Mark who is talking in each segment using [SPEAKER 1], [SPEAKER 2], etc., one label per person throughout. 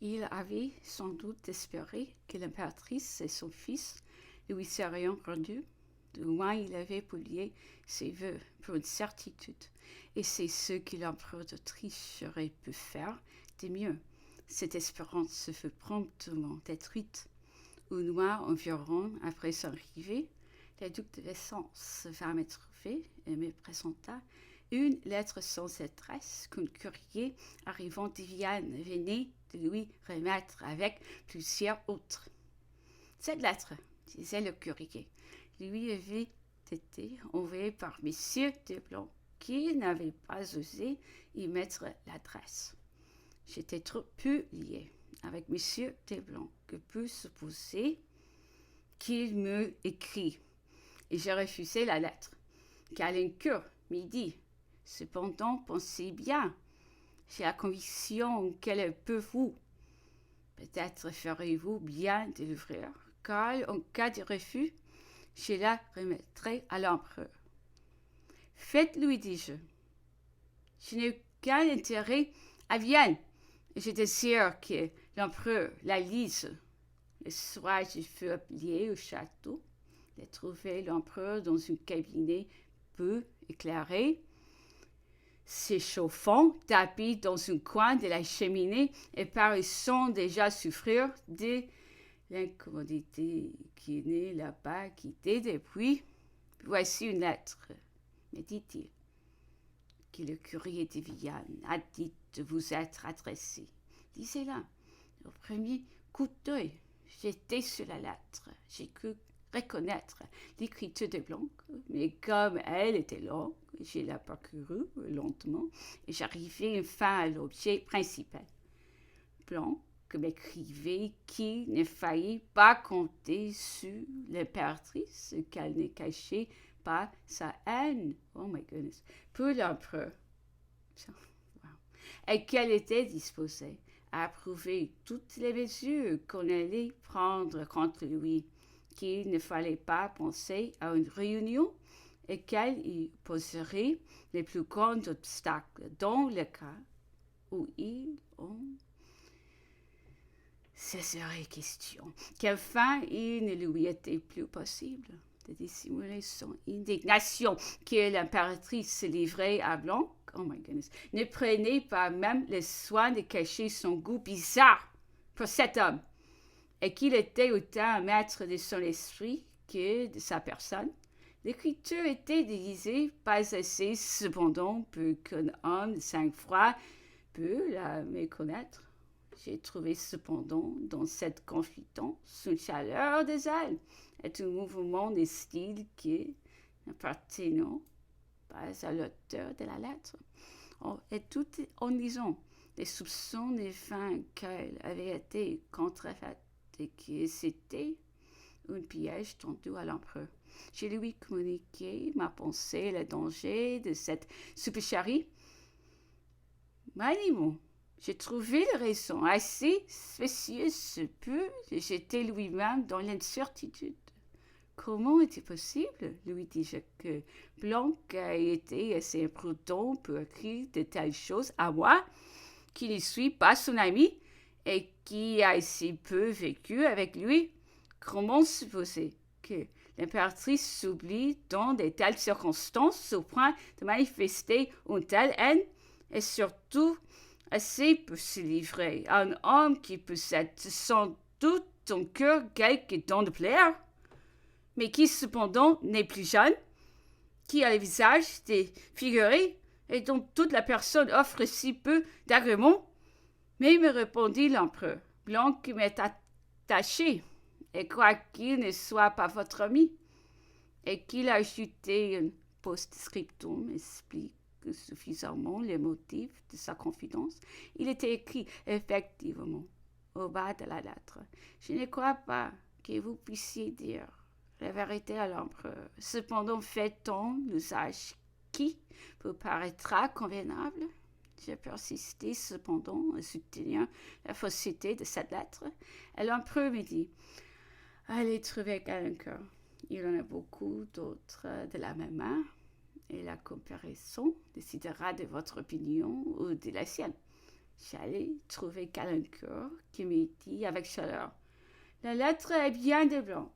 [SPEAKER 1] Il avait sans doute espéré que l'impératrice et son fils lui seraient rendus. Du moins, il avait publié ses vœux pour une certitude, et c'est ce que l'empereur d'Autriche aurait pu faire de mieux. Cette espérance se fut promptement détruite. Une mois environ après son arrivée, le duc de Vessens vint me trouver et me présenta une lettre sans adresse qu'un courrier arrivant de Vienne venait de lui remettre avec plusieurs autres. Cette lettre, disait le courrier, lui avait été envoyée par M. de Blanc, qui n'avait pas osé y mettre l'adresse. J'étais trop peu lié avec M. de Blanc que peut supposer qu'il me écrit, et j'ai refusé la lettre. Caulaincourt m'a dit, cependant, pensez bien, j'ai la conviction qu'elle peut vous. Peut-être ferez-vous bien de l'ouvrir, car en cas de refus, je la remettrai à l'empereur. Faites-lui, dis-je. Je n'ai qu'un intérêt à Vienne, et je désire que l'empereur la lise. Le soir, je fus appelé au château. J'ai trouvé l'empereur dans un cabinet peu éclairé, s'échauffant, tapis dans un coin de la cheminée et paraissant déjà souffrir de l'incommodité qui n'est là-bas quittée depuis. Voici une lettre, me dit-il, que le courrier de Vienne a dit de vous être adressé. Lisez-la. Au premier coup d'œil, j'étais sur la lettre. J'ai cru reconnaître l'écriture de Blanc, mais comme elle était longue, je la parcourue lentement et j'arrivai enfin à l'objet principal. Blanc m'écrivait qu'il ne fallait pas compter sur l'impératrice, qu'elle ne cachait pas sa haine, oh my goodness, pour l'empereur, wow, et qu'elle était disposée à approuver toutes les mesures qu'on allait prendre contre lui, qu'il ne fallait pas penser à une réunion et qu'elle y poserait les plus grands obstacles dans le cas où il en cesserait question, qu'enfin il ne lui était plus possible de dissimuler son indignation, que l'impératrice se livrait à Blanc, oh my goodness, ne prenait pas même le soin de cacher son goût bizarre pour cet homme, et qu'il était autant maître de son esprit que de sa personne. L'écriture était déguisée, pas assez cependant pour qu'un homme de sang-froid peut la méconnaître. J'ai trouvé cependant dans cette confidence une chaleur des ailes et un mouvement de style qui n'appartenant pas à l'auteur de la lettre. Et tout en lisant, les soupçons des fins qu'elle avait été contrefaite et que c'était un piège tendu à l'empereur. Je lui communiquai ma pensée, le danger de cette supercherie. Maniement, j'ai trouvé les raisons assez spécieuses pour le jeter lui-même dans l'incertitude. Comment était possible, lui dis-je, que Blanc ait été assez imprudent pour écrire de telles choses à moi, qui ne suis pas son ami et qui a si peu vécu avec lui? Comment supposer que l'impératrice s'oublie dans de telles circonstances au point de manifester une telle haine et surtout assez pour se livrer à un homme qui possède sans doute ton cœur quelque don de plaire, mais qui cependant n'est plus jeune, qui a le visage défiguré et dont toute la personne offre si peu d'agréments? Mais me répondit l'empereur, Blanc m'est attaché, et quoiqu'il ne soit pas votre ami, et qu'il a ajouté un post-scriptum explique suffisamment les motifs de sa confidence, il était écrit effectivement au bas de la lettre. Je ne crois pas que vous puissiez dire la vérité à l'empereur. Cependant, fait-on l'usage qui vous paraîtra convenable? J'ai persisté cependant à soutenir la fausseté de cette lettre, et l'empereur me dit, allez trouver quelqu'un. Il y en a beaucoup d'autres de la même main, et la comparaison décidera de votre opinion ou de la sienne. J'allais trouver Calancourt qui me dit avec chaleur: La lettre est bien de Blanc.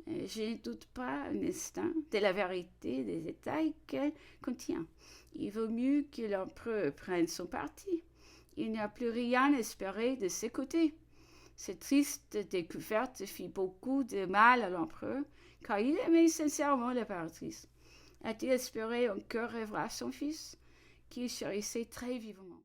[SPEAKER 1] Et je ne doute pas un instant de la vérité des détails qu'elle contient. Il vaut mieux que l'empereur prenne son parti. Il n'y a plus rien à espérer de ses côtés. Cette triste découverte fit beaucoup de mal à l'empereur, car il aimait sincèrement l'impératrice. A-t-il espéré encore revoir son fils, qu'il chérissait très vivement?